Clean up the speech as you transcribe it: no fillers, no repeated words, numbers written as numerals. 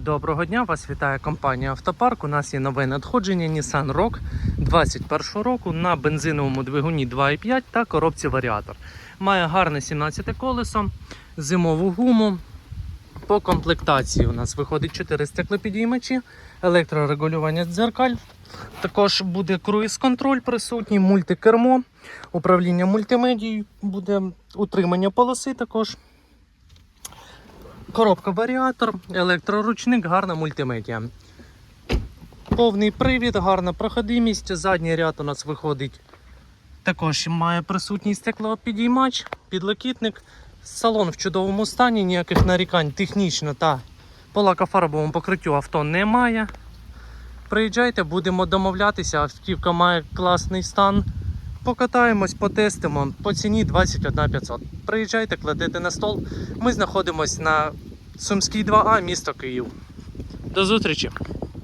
Доброго дня, вас вітає компанія Автопарк. У нас є нове надходження Nissan Rogue 2021 року на бензиновому двигуні 2.5 та коробці варіатор. Має гарне 17 колесо, зимову гуму. По комплектації у нас виходить 4 стеклопідіймачі, електрорегулювання дзеркаль. Також буде круїз-контроль присутній, мультикермо, управління мультимедією, буде утримання полоси також. Коробка варіатор, електроручник, гарна мультимедіа. Повний привід, гарна проходимість. Задній ряд у нас виходить. Також має присутній стеклопідіймач, підлокітник. Салон в чудовому стані, ніяких нарікань технічно та по лакофарбовому покриттю авто немає. Приїжджайте, будемо домовлятися, автівка має класний стан. Покатаємось, потестимо, по ціні 21 500. Приїжджайте, кладете на стол. Ми знаходимося на Сумській 2А, місто Київ. До зустрічі!